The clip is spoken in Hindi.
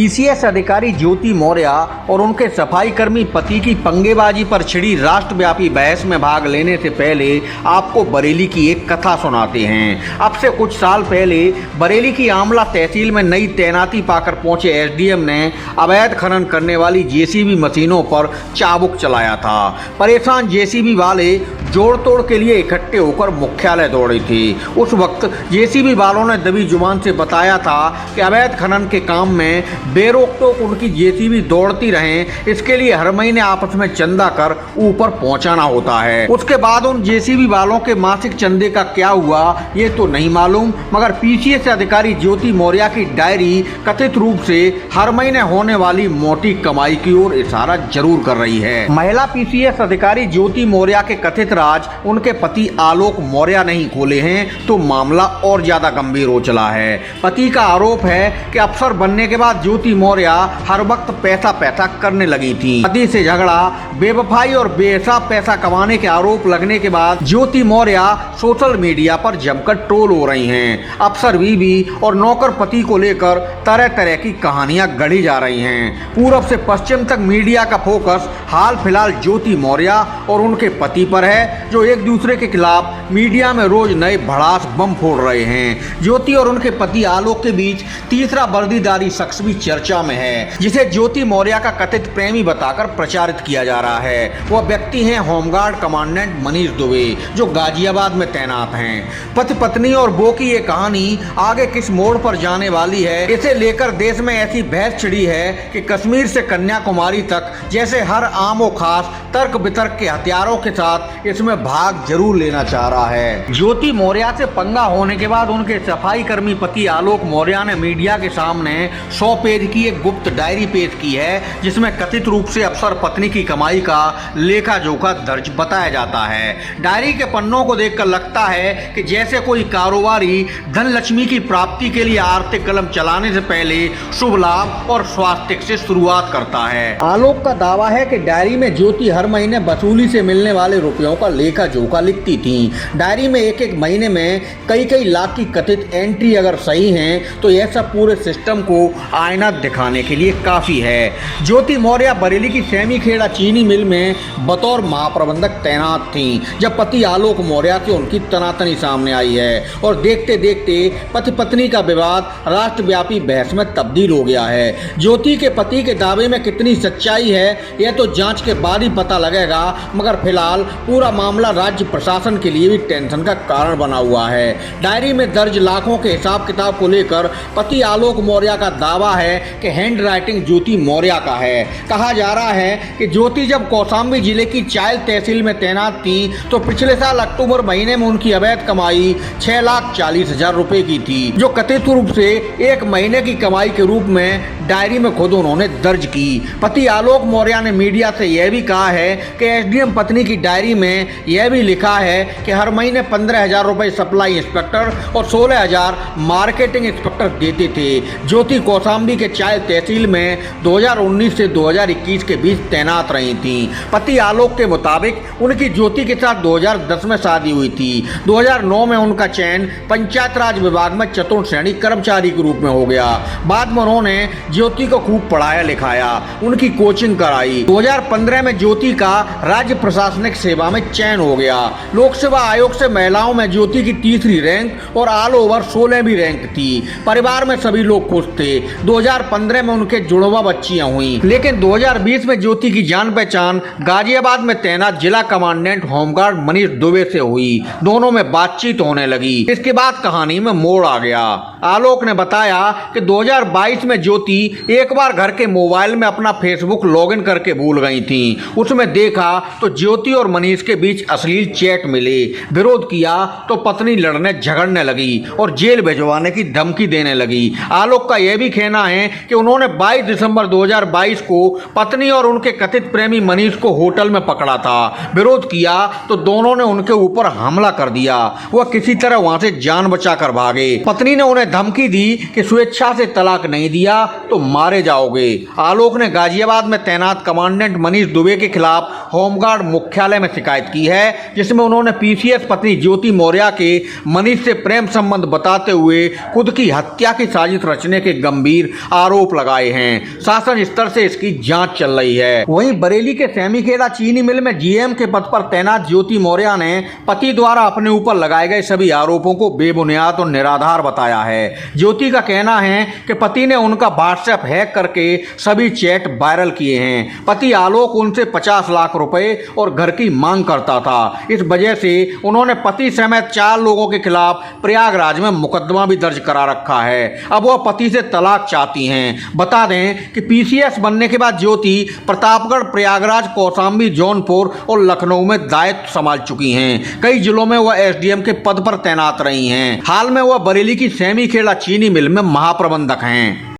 पीसीएस अधिकारी ज्योति मौर्य और उनके सफाई कर्मी पति की पंगेबाजी पर छिड़ी राष्ट्रव्यापी बहस में भाग लेने से पहले आपको बरेली की एक कथा सुनाते हैं। अब से कुछ साल पहले बरेली की आमला तहसील में नई तैनाती पाकर पहुंचे एसडीएम ने अवैध खनन करने वाली जेसीबी मशीनों पर चाबुक चलाया था। परेशान जेसीबी वाले जोड़ तोड़ के लिए इकट्ठे होकर मुख्यालय दौड़े थे। उस वक्त जेसीबी वालों ने दबी जुबान से बताया था कि अवैध खनन के काम में बेरोक टोक उनकी जेसीबी दौड़ती रहें, इसके लिए हर महीने आपस में चंदा कर ऊपर पहुंचाना होता है। उसके बाद उन जेसीबी वालों के मासिक चंदे का क्या हुआ ये तो नहीं मालूम, मगर पीसीएस अधिकारी ज्योति मौर्य की डायरी कथित रूप से हर महीने होने वाली मोटी कमाई की ओर इशारा जरूर कर रही है। महिला पीसीएस अधिकारी ज्योति मौर्य के कथित राज उनके पति आलोक मौर्य नहीं खोले हैं तो मामला और ज्यादा गंभीर हो चला है। पति का आरोप है कि अफसर बनने के बाद ज्योति मौर्य हर वक्त पैसा करने लगी थी। पति से झगड़ा, बेवफाई और बेहिसाब पैसा कमाने के आरोप लगने के बाद ज्योति मौर्य सोशल मीडिया पर जमकर ट्रोल हो रही हैं। अफसर बीवी और नौकर पति को लेकर तरह तरह की कहानियां गढ़ी जा रही हैं। पूरब से पश्चिम तक मीडिया का फोकस हाल फिलहाल ज्योति मौर्य और उनके पति पर है, जो एक दूसरे के खिलाफ मीडिया में रोज नए भड़ास बम फोड़ रहे हैं। ज्योति और उनके पति आलोक के बीच तीसरा वर्दीधारी शख्स भी चर्चा में है, जिसे ज्योति मौर्य का कथित प्रेमी बताकर प्रचारित किया जा रहा है। वह व्यक्ति हैं होमगार्ड कमांडेंट मनीष दुबे, जो गाजियाबाद में तैनात हैं। पति पत्नी और वो की ये कहानी आगे किस मोड़ पर जाने वाली है, इसे लेकर देश में ऐसी बहस छिड़ी है कि कश्मीर से कन्याकुमारी तक जैसे हर आम और खास तर्क वितर्क के हथियारों के साथ इसमें भाग जरूर लेना चाह रहा है। ज्योति मौर्य से पंगा होने के बाद उनके सफाई कर्मी पति आलोक मौर्य ने मीडिया के सामने 100 पेज की एक गुप्त डायरी पेश की है, जिसमें कथित रूप से अफसर पत्नी की कमाई का लेखा जोखा दर्ज बताया जाता है। डायरी के पन्नों को देखकर लगता है कि जैसे कोई कारोबारी धन लक्ष्मी की प्राप्ति के लिए आर्थिक कलम चलाने से पहले शुभ लाभ और स्वास्थ्य से शुरुआत करता है। आलोक का दावा है कि डायरी में ज्योति हर महीने वसूली से मिलने वाले रुपयों का लेखा जोखा लिखती थी। डायरी में एक एक महीने में कई लाख की कथित एंट्री अगर सही है तो यह सब पूरे सिस्टम को आईना दिखाने के लिए काफी है। ज्योति मौर्य बरेली की सेमी खेड़ा चीनी मिल में बतौर महाप्रबंधक तैनात थी जब पति आलोक मौर्य से उनकी तनातनी सामने आई है, और देखते देखते पति पत्नी का विवाद राष्ट्रव्यापी बहस में तब्दील हो गया है। ज्योति के पति के दावे में कितनी सच्चाई है यह तो जांच के बाद ही पता लगेगा, मगर फिलहाल पूरा मामला राज्य प्रशासन के लिए भी टेंशन का कारण बना हुआ है। डायरी में दर्ज लाखों के हिसाब किताब को लेकर पति आलोक मौर्य का दावा है कि हैंड राइटिंग ज्योति मौर्य का है। कहा जा रहा है कि ज्योति जब कौशाम्बी जिले की चायल तहसील में तैनात थी तो पिछले साल अक्टूबर महीने में उनकी अवैध कमाई 6,40,000 रुपए की थी, जो कथित रूप से एक महीने की कमाई के रूप में डायरी में खुद उन्होंने दर्ज की। पति आलोक मौर्य ने मीडिया से यह भी कहा है कि एसडीएम पत्नी की डायरी में यह भी लिखा है कि हर महीने 15,000 रुपए सप्लाई इंस्पेक्टर और 16,000 मार्केटिंग इंस्पेक्टर देते थे। ज्योति कौशाम्बी के चायल तहसील में 2019 से 2021 के बीच तैनात रही थी। पति आलोक के मुताबिक उनकी ज्योति के साथ 2010 में शादी हुई थी। 2009 में उनका चयन पंचायत राज विभाग में चतुर्थ श्रेणी कर्मचारी के रूप में हो गया। बाद में उन्होंने ज्योति को खूब पढ़ाया लिखाया, उनकी कोचिंग कराई। 2015 में ज्योति का राज्य प्रशासनिक सेवा में चयन हो गया। लोक सेवा आयोग से महिलाओं में ज्योति की तीसरी रैंक और ऑल ओवर 16वीं रैंक थी। परिवार में सभी लोग खुश थे। 2015 में उनके जुड़वा बच्चियां हुई, लेकिन 2020 में ज्योति की जान पहचान गाजियाबाद में तैनात जिला कमांडेंट होमगार्ड मनीष दुबे से हुई। दोनों में बातचीत होने लगी। इसके बाद कहानी में मोड़ आ गया। आलोक ने बताया कि 2022 में ज्योति एक बार घर के मोबाइल में अपना फेसबुक लॉगिन करके भूल गई थी। उसमें देखा तो ज्योति और मनीष के बीच अश्लील चैट मिले। विरोध किया तो पत्नी लड़ने झगड़ने लगी और जेल भिजवाने की धमकी देने लगी। आलोक का यह भी कहना है कि उन्होंने 22 दिसंबर 2022 को पत्नी और उनके कथित प्रेमी मनीष को होटल में पकड़ा था। विरोध किया तो दोनों ने उनके ऊपर हमला कर दिया। वह किसी तरह वहां से जान बचाकर भागे। पत्नी ने उन्हें धमकी दी कि स्वेच्छा से तलाक नहीं दिया तो मारे जाओगे। आलोक ने गाजियाबाद में तैनात कमांडेंट मनीष दुबे के खिलाफ होमगार्ड मुख्यालय में शिकायत की है, जिसमें उन्होंने पीसीएस पत्नी ज्योति मौर्य के मनीष से प्रेम संबंध बताते हुए खुद की हत्या की साजिश रचने के गंभीर आरोप लगाए हैं। शासन स्तर से इसकी जांच चल रही है। वहीं बरेली के सैमीखेड़ा चीनी मिल में जीएम के पद पर तैनात ज्योति मौर्य ने पति द्वारा अपने ऊपर लगाए गए सभी आरोपों को बेबुनियाद और निराधार बताया है। ज्योति का कहना है कि पति ने उनका व्हाट्सएप हैक करके सभी चैट वायरल किए हैं। पति आलोक उनसे 50 लाख रुपए और घर की मांग करता था। इस वजह से उन्होंने पति समेत 4 लोगों के खिलाफ प्रयागराज में मुकदमा भी दर्ज करा रखा है। अब वह पति से तलाक चाहती हैं। बता दें कि पीसीएस बनने के बाद ज्योति प्रतापगढ़, प्रयागराज, कौशाम्बी, जौनपुर और लखनऊ में दायित्व संभाल चुकी हैं। कई जिलों में वह एसडीएम के पद पर तैनात रही हैं। हाल में वह बरेली की सैमीखेड़ा चीनी मिल में महाप्रबंधक हैं।